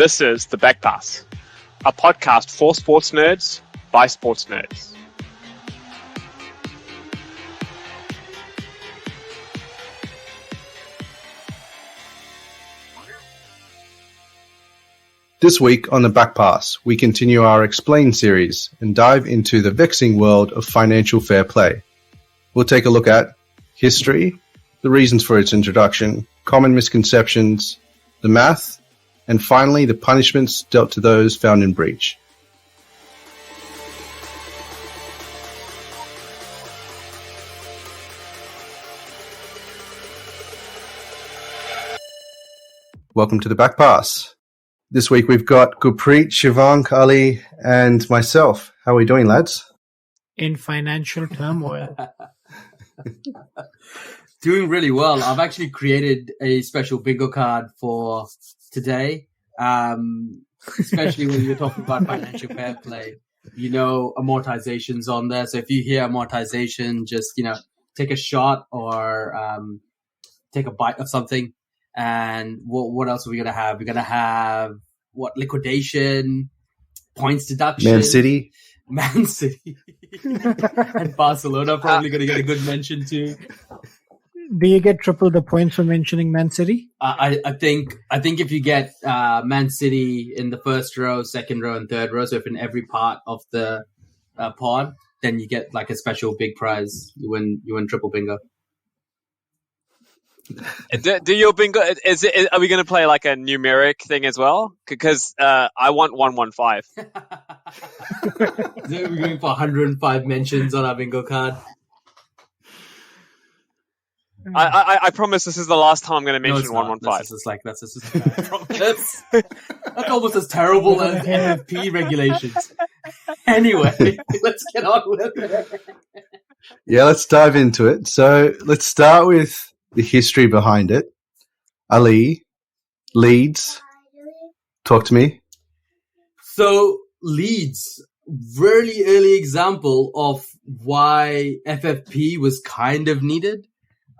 This is the Backpass, a podcast for sports nerds by sports nerds. This week on the Backpass, we continue our Explain series and dive into the vexing world of financial fair play. We'll take a look at history, the reasons for its introduction, common misconceptions, the math, and finally the punishments dealt to those found in breach. Welcome to the Backpass. This week we've got Gurpreet, Shivank, Ali, and myself. How are we doing, lads? In financial turmoil. Doing really well. I've actually created a special bingo card for today, especially when you're talking about financial fair play. You know, amortization's on there. So if you hear amortization, just, take a shot or take a bite of something. And what else are we going to have? We're going to have liquidation, points deduction. Man City. And Barcelona probably going to get a good mention too. Do you get triple the points for mentioning Man City? I think if you get Man City in the first row, second row, and third row, so if in every part of the pod, then you get like a special big prize. You win triple bingo. Do your bingo? Are we going to play like a numeric thing as well? Because I want 115. We're going for 105 mentions on our bingo card. I promise this is the last time I'm going to mention 115. That's promise. That's almost as terrible as NFP regulations. Anyway, let's get on with it. Yeah, let's dive into it. So let's start with the history behind it. Ali, Leeds, talk to me. So Leeds, really early example of why FFP was kind of needed.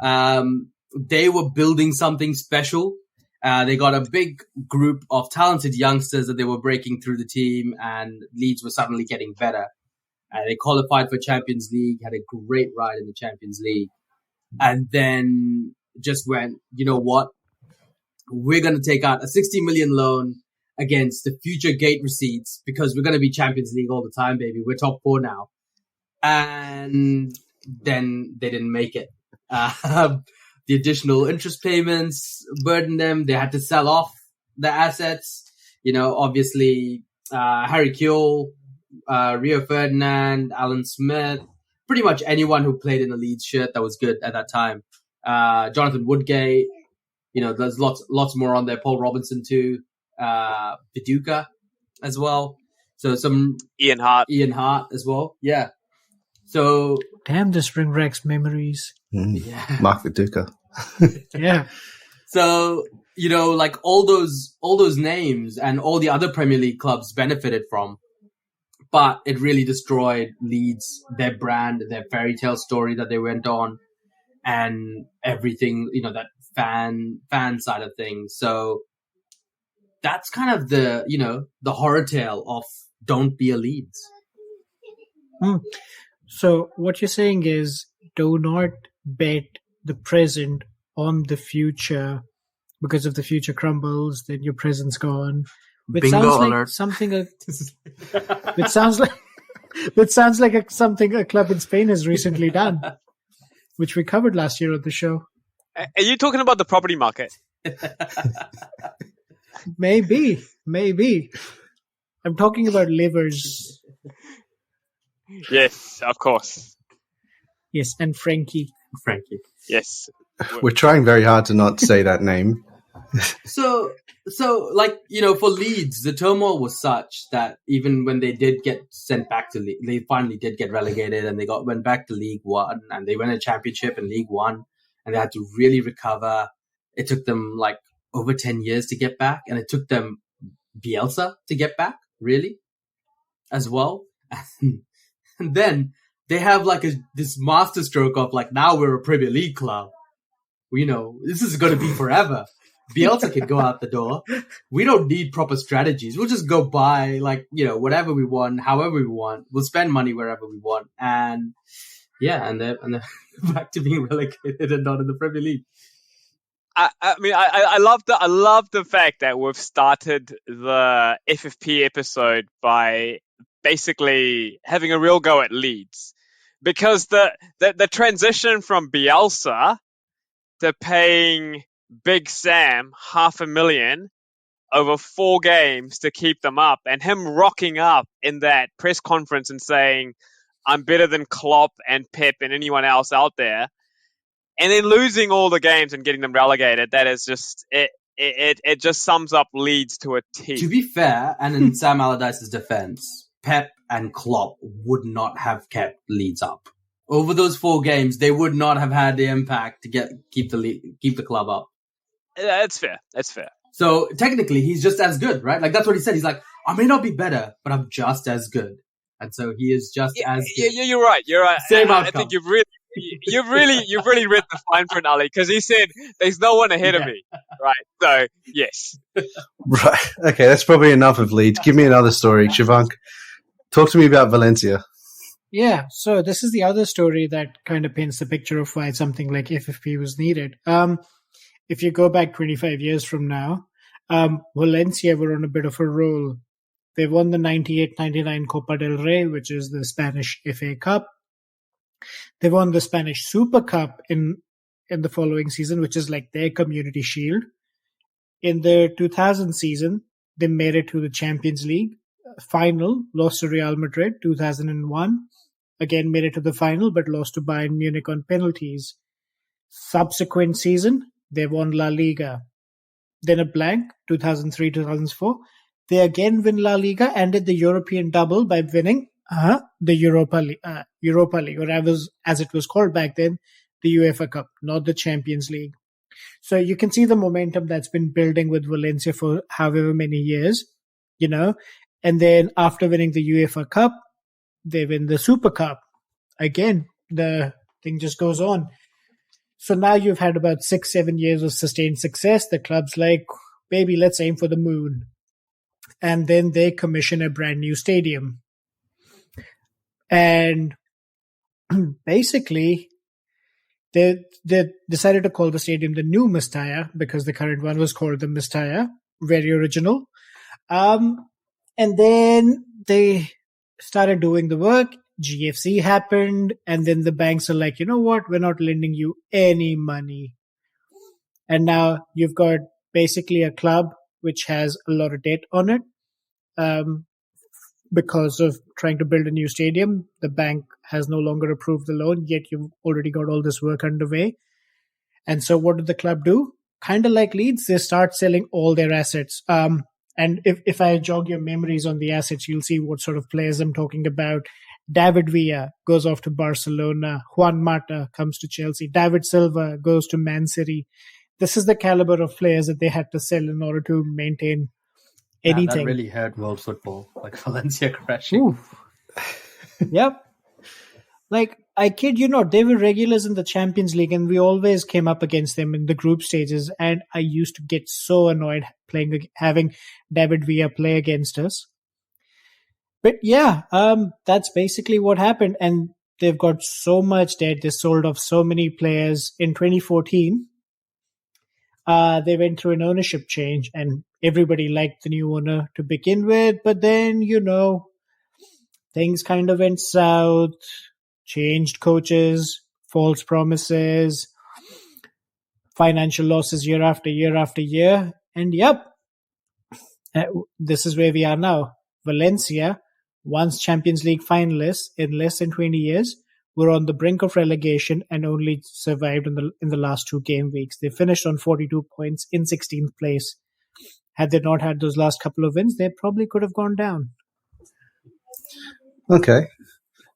They were building something special. They got a big group of talented youngsters that they were breaking through the team, and Leeds were suddenly getting better. They qualified for Champions League, had a great ride in the Champions League. And then just went, you know what? We're going to take out a 60 million loan against the future gate receipts because we're going to be Champions League all the time, baby. We're top four now. And then they didn't make it. The additional interest payments burdened them. They had to sell off their assets. Obviously, Harry Kewell, Rio Ferdinand, Alan Smith, pretty much anyone who played in a Leeds shirt that was good at that time. Jonathan Woodgate, there's lots more on there. Paul Robinson too, Viduka as well. So some Ian Hart as well. Yeah. So damn, this brings back memories. Yeah. Mark Viduka. Yeah. So like all those names and all the other Premier League clubs benefited from. But it really destroyed Leeds, their brand, their fairy tale story that they went on, and everything, that fan side of things. So that's kind of the horror tale of don't be a Leeds. So what you're saying is do not bet the present on the future, because if the future crumbles, then your present's gone. Which Bingo sounds alert. Like something. It sounds like something a club in Spain has recently done, which we covered last year on the show. Are you talking about the property market? Maybe. I'm talking about livers. Yes, of course. Yes, and Frankie. Yes. We're trying very hard to not say that name. So for Leeds, the turmoil was such that even when they did get sent back to League, they finally did get relegated, and they went back to League One, and they won a championship in League One, and they had to really recover. It took them like over 10 years to get back, and it took them Bielsa to get back, really, as well. And then they have like this masterstroke of like, now we're a Premier League club. This is going to be forever. Bielsa can go out the door. We don't need proper strategies. We'll just go buy, like, whatever we want, however we want. We'll spend money wherever we want. And yeah, and they're back to being relegated and not in the Premier League. I love the fact that we've started the FFP episode by basically having a real go at Leeds, because the transition from Bielsa to paying Big Sam $500,000 over 4 games to keep them up, and him rocking up in that press conference and saying, "I'm better than Klopp and Pep and anyone else out there," and then losing all the games and getting them relegated. That is just it just sums up Leeds to a T. To be fair, and in Sam Allardyce's defense, Pep and Klopp would not have kept Leeds up. Over those 4 games, they would not have had the impact to keep the club up. That's fair. That's fair. So technically, he's just as good, right? Like, that's what he said. He's like, I may not be better, but I'm just as good. And so he is just as good. Yeah, you're right. You're right. Same outcome. I think you've really read the fine print, Ali, because he said there's no one ahead of me, right? So yes. Right. Okay, that's probably enough of Leeds. Give me another story, Shivank. Talk to me about Valencia. Yeah, so this is the other story that kind of paints the picture of why something like FFP was needed. If you go back 25 years from now, Valencia were on a bit of a roll. They won the 98-99 Copa del Rey, which is the Spanish FA Cup. They won the Spanish Super Cup in the following season, which is like their community shield. In the 2000 season, they made it to the Champions League final, lost to Real Madrid. 2001, again made it to the final, but lost to Bayern Munich on penalties. Subsequent season, they won La Liga. Then a blank, 2003-2004. They again win La Liga and did the European double by winning the Europa League, or as it was called back then, the UEFA Cup, not the Champions League. So you can see the momentum that's been building with Valencia for however many years, and then after winning the UEFA Cup, they win the Super Cup. Again, the thing just goes on. So now you've had about 6-7 years of sustained success. The club's like, baby, let's aim for the moon. And then they commission a brand new stadium. And basically, they decided to call the stadium the new Mestalla because the current one was called the Mestalla. Very original. And then they started doing the work. GFC happened. And then the banks are like, you know what? We're not lending you any money. And now you've got basically a club which has a lot of debt on it. Because of trying to build a new stadium, the bank has no longer approved the loan, yet you've already got all this work underway. And so what did the club do? Kind of like Leeds, they start selling all their assets. And if I jog your memories on the assets, you'll see what sort of players I'm talking about. David Villa goes off to Barcelona. Juan Mata comes to Chelsea. David Silva goes to Man City. This is the caliber of players that they had to sell in order to maintain anything. That really hurt world football, like Valencia crashing. Yep. Like, I kid you not, they were regulars in the Champions League and we always came up against them in the group stages, and I used to get so annoyed having David Villa play against us. But yeah, that's basically what happened, and they've got so much debt. They sold off so many players. In 2014, they went through an ownership change, and everybody liked the new owner to begin with. But then, things kind of went south, changed coaches, false promises, financial losses year after year after year. And yep, this is where we are now. Valencia, once Champions League finalists in less than 20 years, were on the brink of relegation and only survived in the last 2 game weeks. They finished on 42 points in 16th place. Had they not had those last couple of wins, they probably could have gone down. Okay.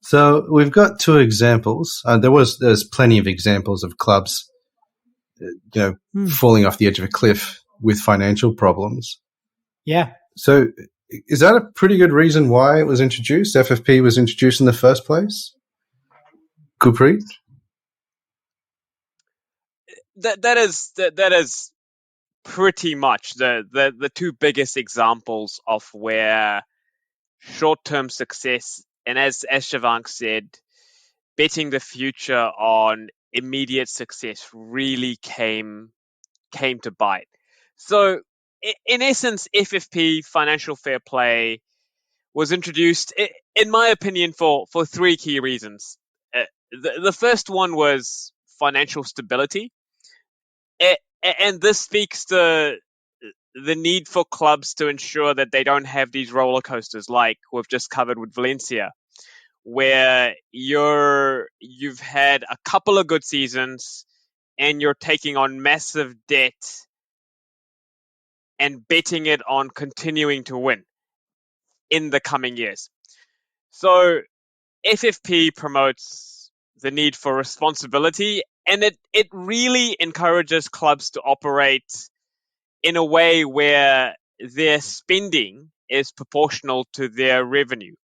So we've got 2 examples. There's plenty of examples of clubs, falling off the edge of a cliff with financial problems. Yeah. So is that a pretty good reason why it was introduced? FFP was introduced in the first place? Gurpreet? That is pretty much the two biggest examples of where short-term success, and as Shivank said, betting the future on immediate success really came to bite. So in essence, FFP, financial fair play, was introduced, in my opinion, for three key reasons. The first one was financial stability, and this speaks to the need for clubs to ensure that they don't have these roller coasters like we've just covered with Valencia, where you've had a couple of good seasons and you're taking on massive debt and betting it on continuing to win in the coming years. So FFP promotes the need for responsibility, and it really encourages clubs to operate in a way where their spending is proportional to their revenue.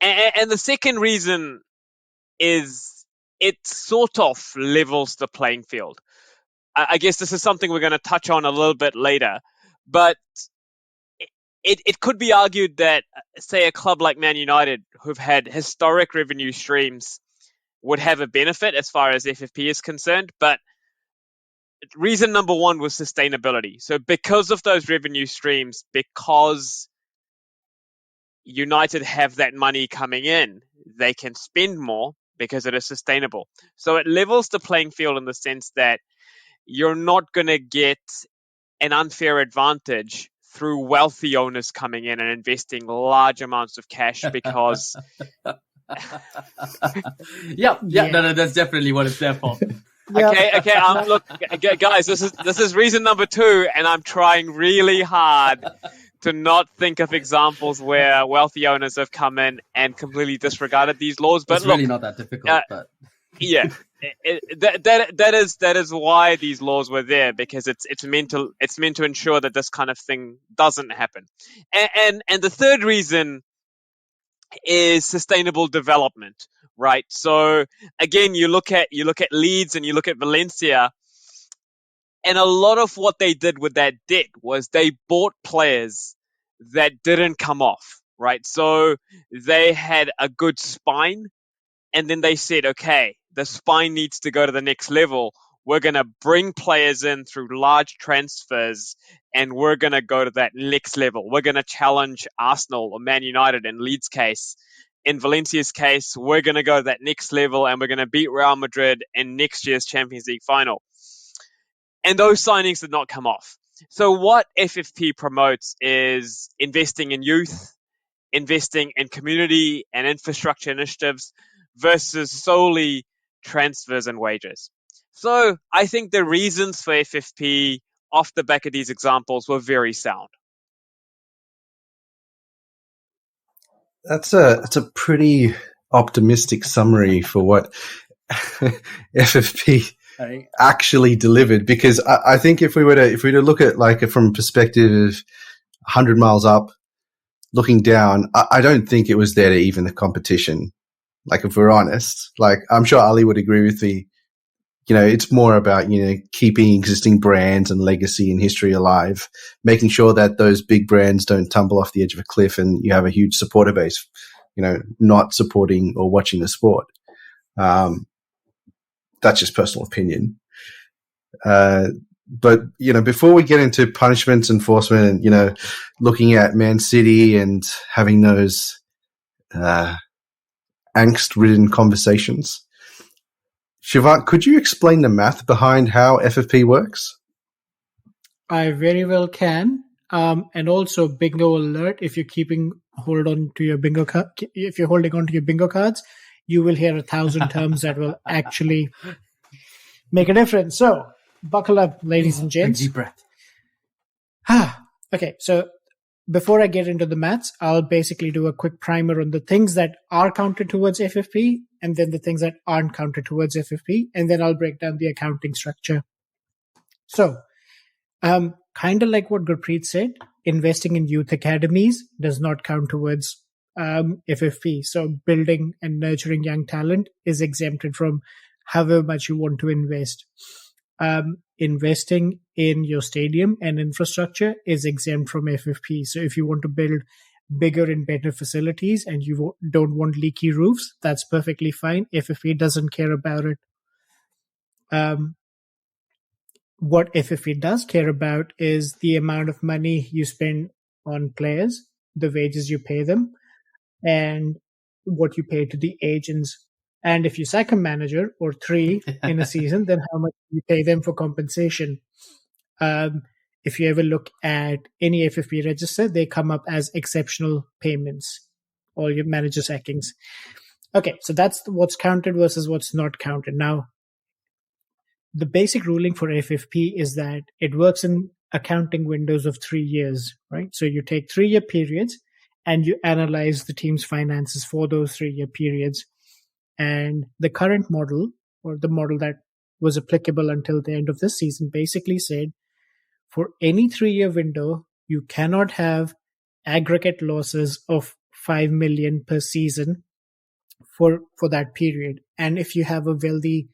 And the second reason is it sort of levels the playing field. I guess this is something we're going to touch on a little bit later, but it could be argued that, say, a club like Man United, who've had historic revenue streams, would have a benefit as far as FFP is concerned. But reason number one was sustainability. So because of those revenue streams, because United have that money coming in, they can spend more because it is sustainable. So it levels the playing field in the sense that you're not going to get an unfair advantage through wealthy owners coming in and investing large amounts of cash because no, that's definitely what it's there for. Okay. Look, guys, this is reason number two, and I'm trying really hard to not think of examples where wealthy owners have come in and completely disregarded these laws. But it's really not that difficult. But yeah, that is why these laws were there, because it's meant to ensure that this kind of thing doesn't happen. And the third reason is sustainable development, right? So again, you look at Leeds and you look at Valencia, and a lot of what they did with that debt was they bought players that didn't come off, right? So they had a good spine, and then they said, okay, the spine needs to go to the next level. We're going to bring players in through large transfers, and we're going to go to that next level. We're going to challenge Arsenal or Man United in Leeds' case. In Valencia's case, we're going to go to that next level, and we're going to beat Real Madrid in next year's Champions League final. And those signings did not come off. So what FFP promotes is investing in youth, investing in community and infrastructure initiatives versus solely transfers and wages. So I think the reasons for FFP off the back of these examples were very sound. That's a pretty optimistic summary for what FFP actually delivered, because I think if we were to look at like from a perspective of 100 miles up, looking down, I don't think it was there to even the competition. Like, if we're honest, like, I'm sure Ali would agree with me. You know, it's more about, keeping existing brands and legacy and history alive, making sure that those big brands don't tumble off the edge of a cliff and you have a huge supporter base, not supporting or watching the sport. That's just personal opinion. But, before we get into punishments, enforcement, and, looking at Man City and having those angst-ridden conversations, Shivank, could you explain the math behind how FFP works? I very well can. And also, bingo alert, if you're holding on to your bingo cards, you will hear 1,000 terms that will actually make a difference. So, buckle up, ladies and gents. Deep breath. Okay, so before I get into the maths, I'll basically do a quick primer on the things that are counted towards FFP, and then the things that aren't counted towards FFP, and then I'll break down the accounting structure. So, kind of like what Gurpreet said, investing in youth academies does not count towards FFP. So building and nurturing young talent is exempted from however much you want to invest. Investing in your stadium and infrastructure is exempt from FFP. So if you want to build bigger and better facilities and you don't want leaky roofs, that's perfectly fine. FFP doesn't care about it. What FFP does care about is the amount of money you spend on players, the wages you pay them, and what you pay to the agents. And if you sack a manager or three in a season, then how much you pay them for compensation. If you ever look at any FFP register, they come up as exceptional payments, all your manager sackings. Okay, so that's what's counted versus what's not counted. Now, the basic ruling for FFP is that it works in accounting windows of 3 years, right? So you take 3-year periods and you analyze the team's finances for those 3-year periods. And the current model, or the model that was applicable until the end of this season, basically said for any 3-year window, you cannot have aggregate losses of 5 million per season for that period. And if you have a wealthy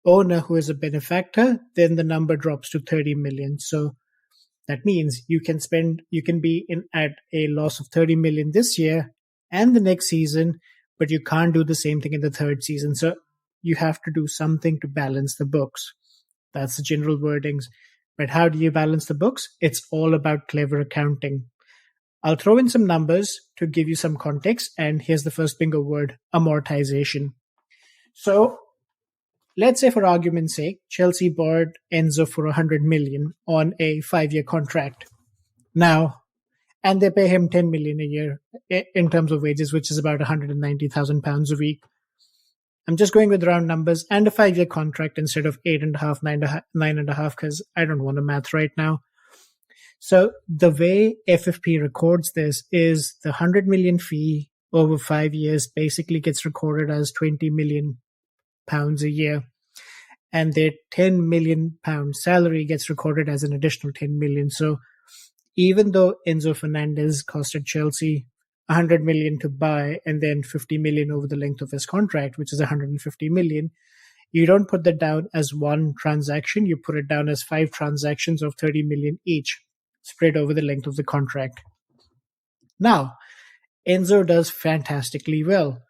owner who is a benefactor, then the number drops to 30 million. So that means you can be at a loss of 30 million this year and the next season, but you can't do the same thing in the third season. So you have to do something to balance the books. That's the general wordings. But how do you balance the books? It's all about clever accounting. I'll throw in some numbers to give you some context. And here's the first bingo word, amortization. So let's say, for argument's sake, Chelsea bought Enzo for 100 million on a 5-year contract. Now, and they pay him 10 million a year in terms of wages, which is about 190,000 pounds a week. I'm just going with round numbers, and a 5-year contract instead of 8.5, 9.5, because I don't want to math right now. So the way FFP records this is the 100 million fee over 5 years basically gets recorded as 20 million pounds a year, and their 10 million pound salary gets recorded as an additional 10 million. So even though Enzo Fernandez costed Chelsea 100 million to buy and then 50 million over the length of his contract, which is 150 million, you don't put that down as one transaction. You put it down as 5 transactions of 30 million each, spread over the length of the contract. Now, Enzo does fantastically well.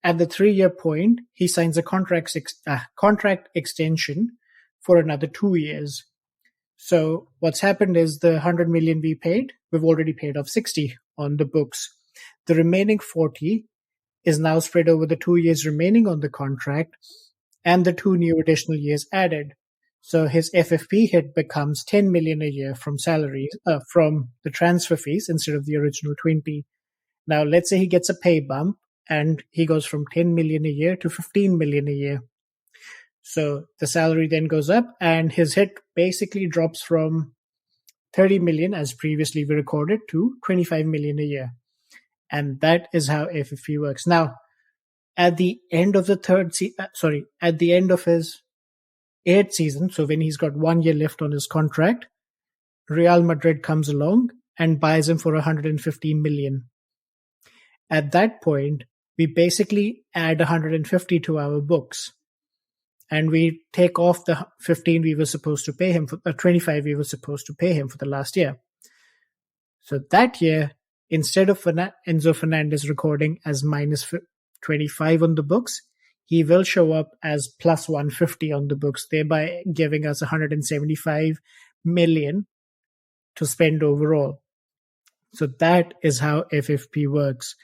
At the 3-year point, he signs a contract extension for another 2 years. So what's happened is the 100 million we paid, we've already paid off 60 on the books. The remaining 40 is now spread over the 2 years remaining on the contract and the 2 new additional years added. So his FFP hit becomes 10 million a year from salaries, from the transfer fees instead of the original 20. Now, let's say he gets a pay bump and he goes from 10 million a year to 15 million a year. So the salary then goes up and his hit basically drops from 30 million, as previously we recorded, to 25 million a year. And that is how FFP works. Now, at the end of at the end of his 8th season, so when he's got 1 year left on his contract, Real Madrid comes along and buys him for 150 million. At that point, we basically add 150 to our books. And we take off the 15 we were supposed to pay him, for 25 we were supposed to pay him for the last year. So that year, instead of Enzo Fernandez recording as minus 25 on the books, he will show up as plus 150 on the books, thereby giving us 175 million to spend overall. So that is how FFP works.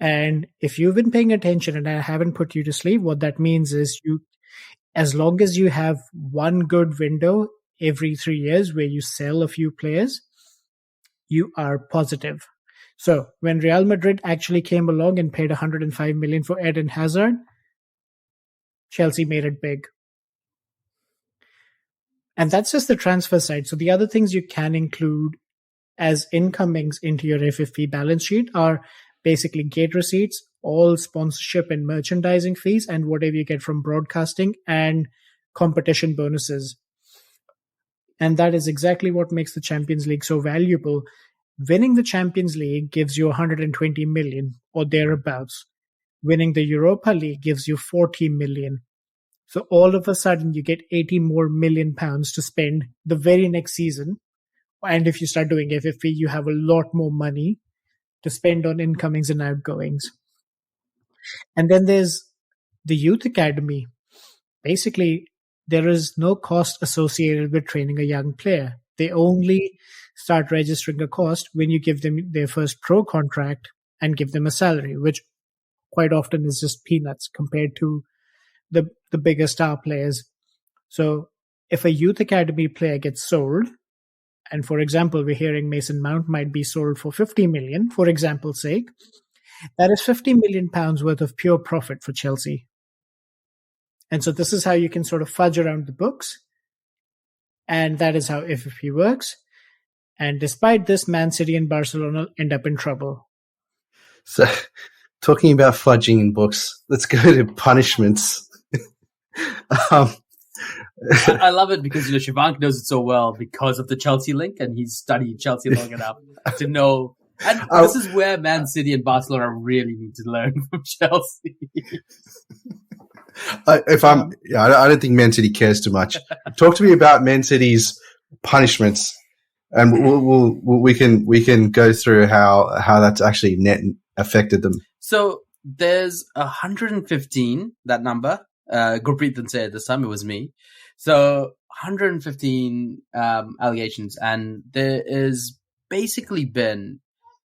And if you've been paying attention and I haven't put you to sleep, what that means is as long as you have one good window every 3 years where you sell a few players, you are positive. So when Real Madrid actually came along and paid 105 million for Eden Hazard, Chelsea made it big. And that's just the transfer side. So the other things you can include as incomings into your FFP balance sheet are basically gate receipts, all sponsorship and merchandising fees, and whatever you get from broadcasting and competition bonuses. And that is exactly what makes the Champions League so valuable. Winning the Champions League gives you 120 million or thereabouts. Winning the Europa League gives you 40 million. So all of a sudden, you get 80 more million pounds to spend the very next season. And if you start doing FFP, you have a lot more money to spend on incomings and outgoings. And then there's the youth academy. Basically, there is no cost associated with training a young player. They only start registering a cost when you give them their first pro contract and give them a salary, which quite often is just peanuts compared to the bigger star players. So if a youth academy player gets sold, and for example, we're hearing Mason Mount might be sold for 50 million, for example's sake, that is 50 million pounds worth of pure profit for Chelsea. And so this is how you can sort of fudge around the books. And that is how FFP works. And despite this, Man City and Barcelona end up in trouble. So, talking about fudging in books, let's go to punishments. I love it because Shivank knows it so well because of the Chelsea link, and he's studied Chelsea long enough to know. And this is where Man City and Barcelona really need to learn from Chelsea. I don't think Man City cares too much. Talk to me about Man City's punishments, and we can go through how that's actually net affected them. So there's 115, that number. Gurpreet didn't say it this time; it was me. So 115 allegations, and there is basically been.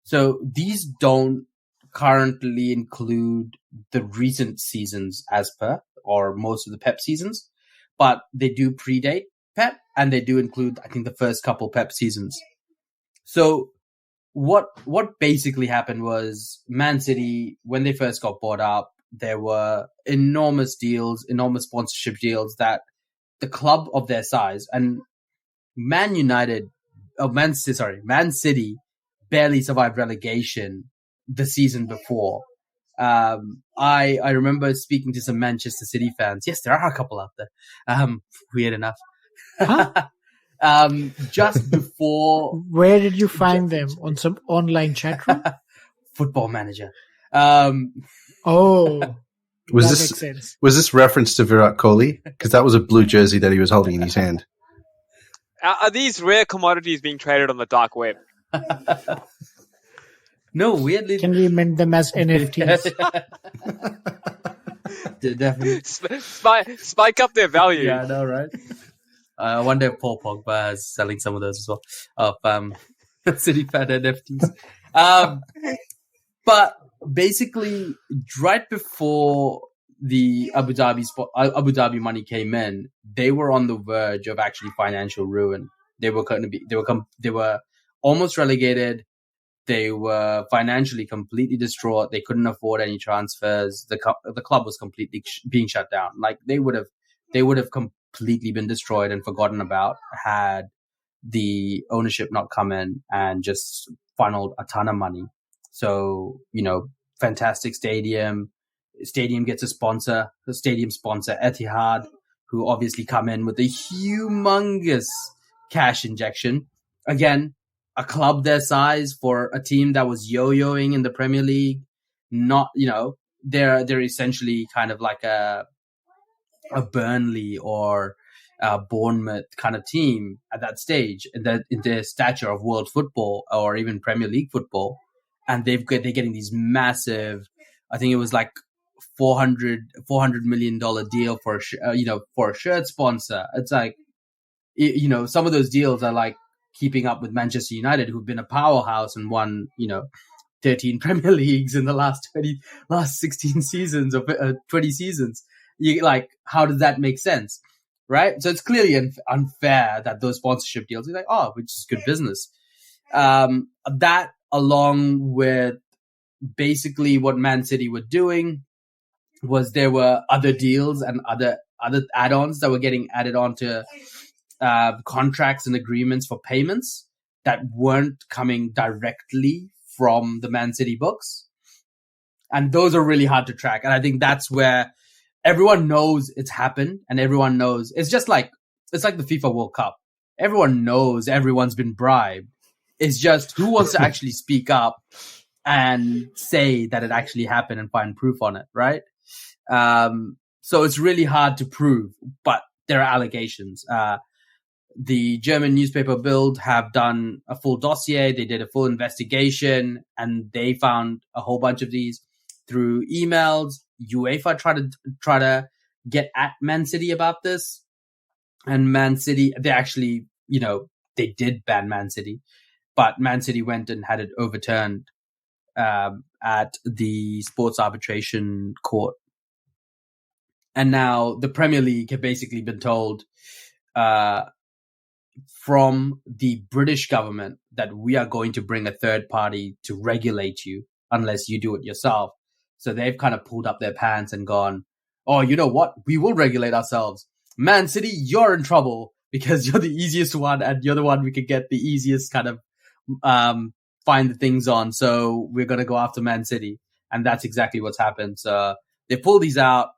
So these don't currently include the recent seasons as per, or most of the Pep seasons, but they do predate Pep, and they do include, I think, the first couple Pep seasons. So what basically happened was Man City, when they first got bought up, there were enormous deals, enormous sponsorship deals that the club of their size, and Man City barely survived relegation the season before. I remember speaking to some Manchester City fans. Yes, there are a couple out there. Weird enough. Huh? Just before. Where did you find them? On some online chat room? Football Manager. Oh, Was that this makes sense. was this reference to Virat Kohli? Because that was a blue jersey that he was holding in his hand. Are these rare commodities being traded on the dark web? No, weirdly. Can we mint them as NFTs? Definitely. Spike up their value. Yeah, I know, right? I wonder if Paul Pogba is selling some of those as well. Of City fan NFTs. But basically, right before the Abu Dhabi money came in, they were on the verge of actually financial ruin. They were almost relegated. They were financially completely distraught. They couldn't afford any transfers. The club was completely being shut down. Like they would have completely been destroyed and forgotten about had the ownership not come in and just funneled a ton of money. So, fantastic stadium. Stadium gets a sponsor, the stadium sponsor Etihad, who obviously come in with a humongous cash injection. Again, a club their size for a team that was yo-yoing in the Premier League, they're essentially kind of like a Burnley or a Bournemouth kind of team at that stage, in their stature of world football or even Premier League football, and they're getting these massive. I think it was like $400 million deal for a shirt sponsor. It's like, some of those deals are like keeping up with Manchester United, who've been a powerhouse and won, 13 Premier Leagues in the last 16 seasons or 20 seasons. How does that make sense? Right? So it's clearly unfair that those sponsorship deals are like, which is good business. That along with basically what Man City were doing was there were other deals and other add-ons that were getting added on to contracts and agreements for payments that weren't coming directly from the Man City books. And those are really hard to track. And I think that's where everyone knows it's happened, and everyone knows it's like the FIFA World Cup. Everyone knows everyone's been bribed. It's just who wants to actually speak up and say that it actually happened and find proof on it, right? So it's really hard to prove, but there are allegations. The German newspaper Bild have done a full dossier. They did a full investigation, and they found a whole bunch of these through emails. UEFA try to get at Man City about this, and Man City, they actually, they did ban Man City, but Man City went and had it overturned at the Sports Arbitration Court. And now the Premier League have basically been told from the British government that we are going to bring a third party to regulate you unless you do it yourself. So they've kind of pulled up their pants and gone, oh, you know what? We will regulate ourselves. Man City, you're in trouble because you're the easiest one and you're the one we could get the easiest kind of find the things on. So we're going to go after Man City. And that's exactly what's happened. So they pull these out.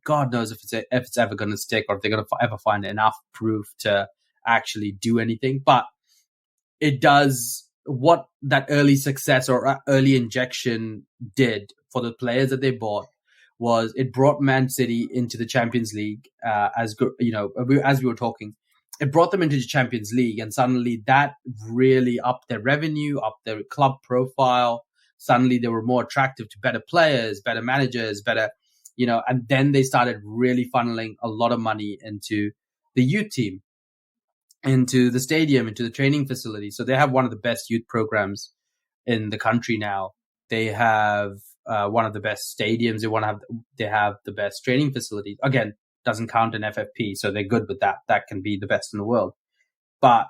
God knows if it's ever going to stick or if they're going to ever find enough proof to actually do anything. But it does what that early success or early injection did for the players that they bought was it brought Man City into the Champions League. As we were talking, it brought them into the Champions League, and suddenly that really upped their revenue, upped their club profile. Suddenly they were more attractive to better players, better managers, better, and then they started really funneling a lot of money into the youth team, into the stadium, into the training facility. So they have one of the best youth programs in the country now. They have one of the best stadiums. They have the best training facilities. Again, doesn't count in FFP, so they're good with that. That can be the best in the world. But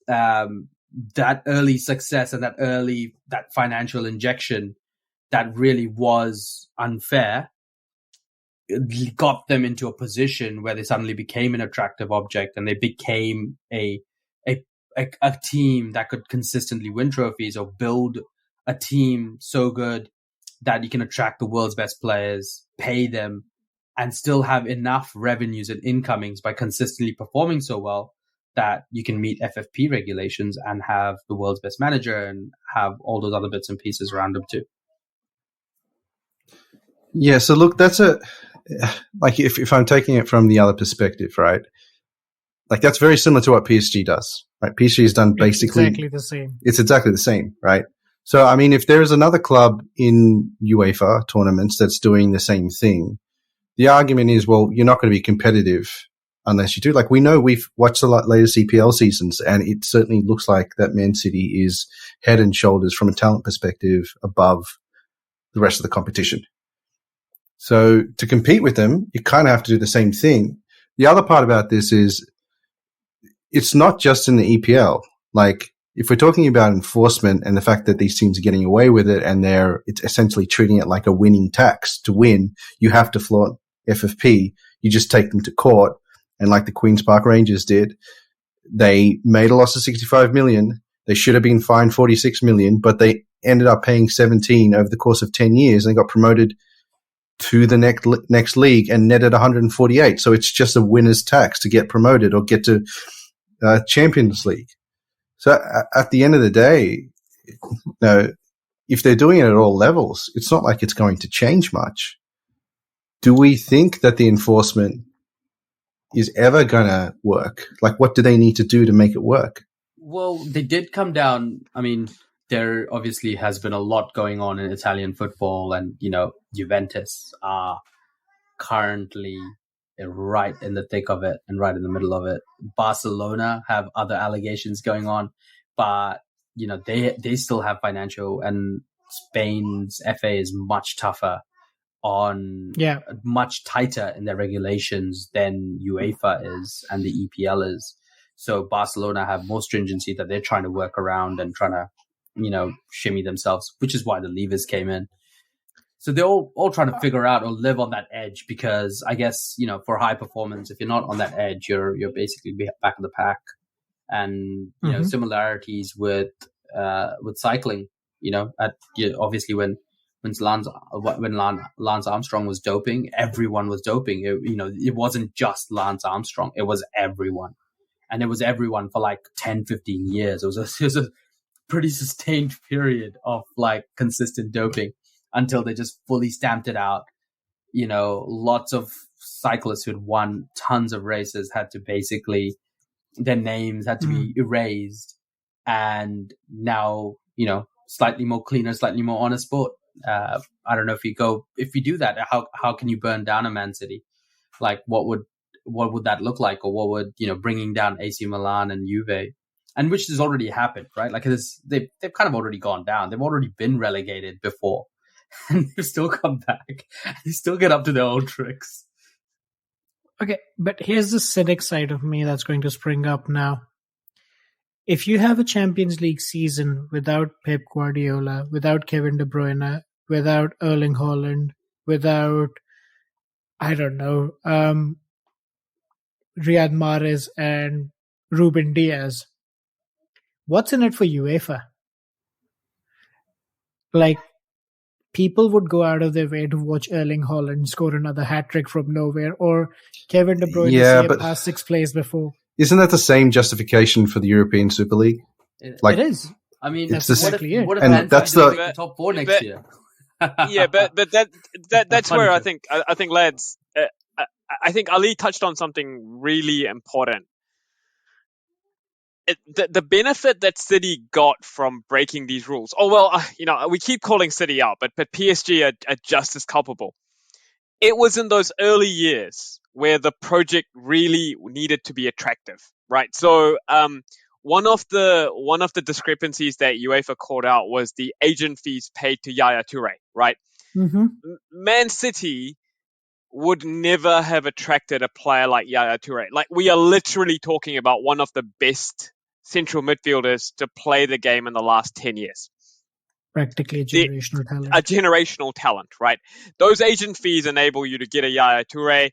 that early success and that financial injection that really was unfair got them into a position where they suddenly became an attractive object and they became a team that could consistently win trophies or build a team so good that you can attract the world's best players, pay them, and still have enough revenues and incomings by consistently performing so well that you can meet FFP regulations and have the world's best manager and have all those other bits and pieces around them too. Yeah, so look, that's like if I'm taking it from the other perspective, right? Like that's very similar to what PSG does, right? PSG has done basically exactly the same. It's exactly the same, right? So, I mean, if there is another club in UEFA tournaments that's doing the same thing, the argument is, well, you're not going to be competitive unless you do. Like we know, we've watched the latest EPL seasons, and it certainly looks like that Man City is head and shoulders from a talent perspective above the rest of the competition. So to compete with them, you kind of have to do the same thing. The other part about this is it's not just in the EPL. Like if we're talking about enforcement and the fact that these teams are getting away with it and it's essentially treating it like a winning tax. To win, you have to flaunt FFP. You just take them to court. And like the Queen's Park Rangers did, they made a loss of 65 million. They should have been fined 46 million, but they ended up paying 17 over the course of 10 years and got promoted to the next league and netted 148. So it's just a winner's tax to get promoted or get to Champions League. So at the end of the day, if they're doing it at all levels, it's not like it's going to change much. Do we think that the enforcement is ever going to work? Like, what do they need to do to make it work? Well, they did come down. I mean, there obviously has been a lot going on in Italian football, and, Juventus are currently right in the thick of it and right in the middle of it. Barcelona have other allegations going on, but, they still have financial, and Spain's FA is much tougher much tighter in their regulations than UEFA is and the EPL is. So Barcelona have more stringency that they're trying to work around and trying to, shimmy themselves, which is why the levers came in. So they're all trying to figure out or live on that edge, because I guess, for high performance, if you're not on that edge, you're basically back of the pack. And, similarities with cycling, obviously when Lance Armstrong was doping, everyone was doping. It wasn't just Lance Armstrong. It was everyone. And it was everyone for like 10, 15 years. It was a pretty sustained period of like consistent doping until they just fully stamped it out. lots of cyclists who'd won tons of races had to basically, their names had to be erased, and now, slightly more cleaner, slightly more honest sport. I don't know if you do that, how can you burn down a Man City? Like, what would that look like? Or what would, bringing down AC Milan and Juve, and which has already happened, right? Like, they've kind of already gone down. They've already been relegated before, and they still come back. They still get up to their old tricks. Okay, but here's the cynic side of me that's going to spring up now. If you have a Champions League season without Pep Guardiola, without Kevin De Bruyne, without Erling Haaland, without, I don't know, Riyad Mahrez and Ruben Diaz, what's in it for UEFA? Like, people would go out of their way to watch Erling Haaland score another hat-trick from nowhere, or Kevin De Bruyne see a pass 6 plays before. Isn't that the same justification for the European Super League? It is. I mean, that's exactly it. What if and that's the top 4 next year? Yeah, but that's where I think lads, I think Ali touched on something really important. The benefit that City got from breaking these rules. Oh, well, we keep calling City out, but PSG are just as culpable. It was in those early years where the project really needed to be attractive, right? So, one of the discrepancies that UEFA called out was the agent fees paid to Yaya Toure, right? Mm-hmm. Man City would never have attracted a player like Yaya Toure. Like, we are literally talking about one of the best central midfielders to play the game in the last 10 years. Practically a generational talent. A generational talent, right? Those agent fees enable you to get a Yaya Toure.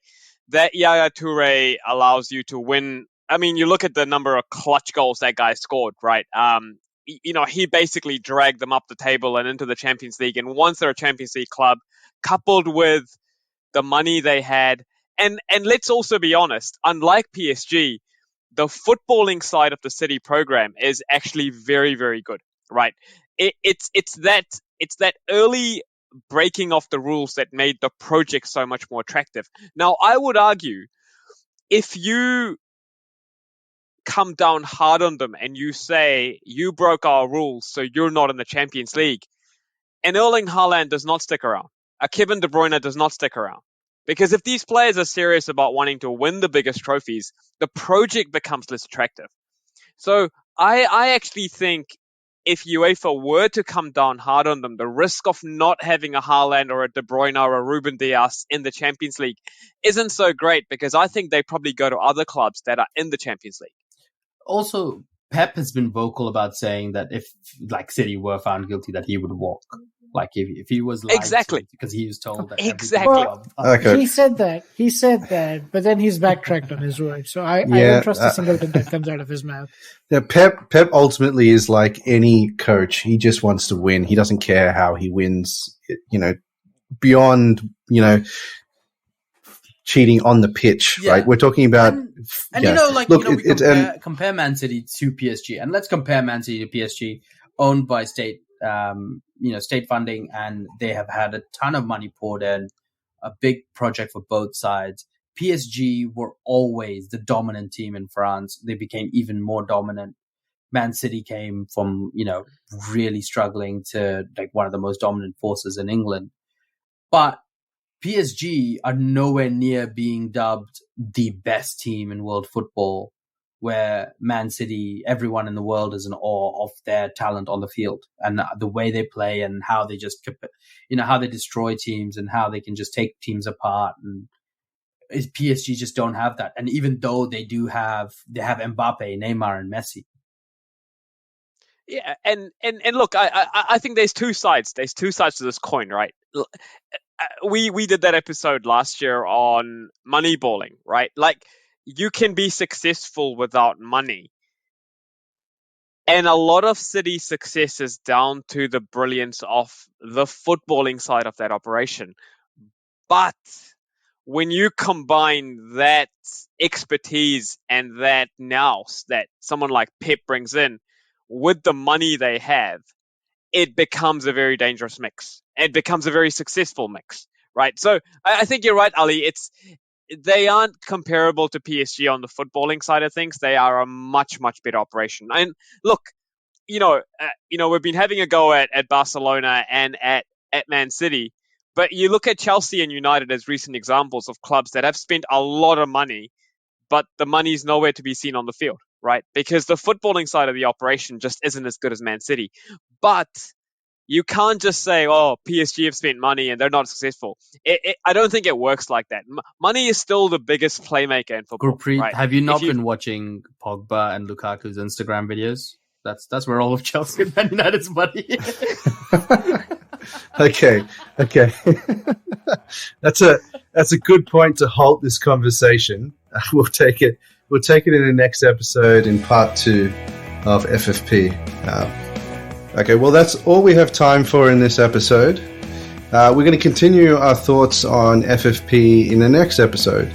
That Yaya Toure allows you to win. I mean, you look at the number of clutch goals that guy scored, right? He basically dragged them up the table and into the Champions League. And once they're a Champions League club, coupled with the money they had, and let's also be honest, unlike PSG, the footballing side of the City program is actually very, very good, right? It's that early breaking of the rules that made the project so much more attractive. Now, I would argue, if you come down hard on them and you say you broke our rules, so you're not in the Champions League, and Erling Haaland does not stick around, Kevin De Bruyne does not stick around. Because if these players are serious about wanting to win the biggest trophies, the project becomes less attractive. So I actually think if UEFA were to come down hard on them, the risk of not having a Haaland or a De Bruyne or a Ruben Dias in the Champions League isn't so great, because I think they probably go to other clubs that are in the Champions League. Also, Pep has been vocal about saying that if, like, City were found guilty, that he would walk. Like, if he was lied Exactly to, because he was told that exactly. Okay. He said that, but then he's backtracked on his words. So I don't trust a single thing that comes out of his mouth. Yeah, Pep ultimately is like any coach. He just wants to win. He doesn't care how he wins. Beyond cheating on the pitch, right? We're talking about, compare Man City to PSG, and let's compare Man City to PSG, owned by state funding, and they have had a ton of money poured in, a big project for both sides. PSG were always the dominant team in France. They became even more dominant. Man City came from, really struggling to like one of the most dominant forces in England. But PSG are nowhere near being dubbed the best team in world football, where Man City, everyone in the world is in awe of their talent on the field and the way they play and how they just, how they destroy teams and how they can just take teams apart. And PSG just don't have that. And even though they have Mbappe, Neymar, and Messi. Yeah, and look, I think there's two sides. There's two sides to this coin, right? We did that episode last year on moneyballing, right? Like, you can be successful without money. And a lot of City's success is down to the brilliance of the footballing side of that operation. But when you combine that expertise and that nous that someone like Pep brings in with the money they have, it becomes a very dangerous mix. It becomes a very successful mix, right? So I think you're right, Ali. They aren't comparable to PSG on the footballing side of things. They are a much, much better operation. And look, we've been having a go at Barcelona and at Man City, but you look at Chelsea and United as recent examples of clubs that have spent a lot of money, but the money's nowhere to be seen on the field, right? Because the footballing side of the operation just isn't as good as Man City. But you can't just say, oh, PSG have spent money and they're not successful. I don't think it works like that. Money is still the biggest playmaker in football. Gurpreet, right? have you not been watching Pogba and Lukaku's Instagram videos? That's where all of Chelsea and Man United's money is. Okay. That's a good point to halt this conversation. We'll take it in the next episode in part 2 of FFP. Okay, well, that's all we have time for in this episode. We're going to continue our thoughts on FFP in the next episode.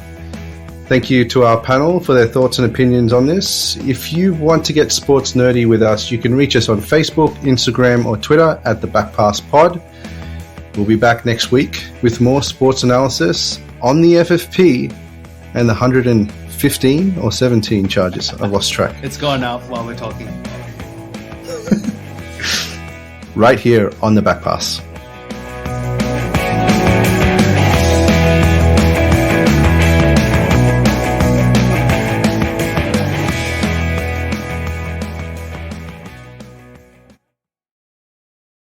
Thank you to our panel for their thoughts and opinions on this. If you want to get sports nerdy with us, you can reach us on Facebook, Instagram, or Twitter at the Backpass Pod. We'll be back next week with more sports analysis on the FFP and the 115 or 17 charges. I've lost track. It's gone out while we're talking. Right here on the Backpass.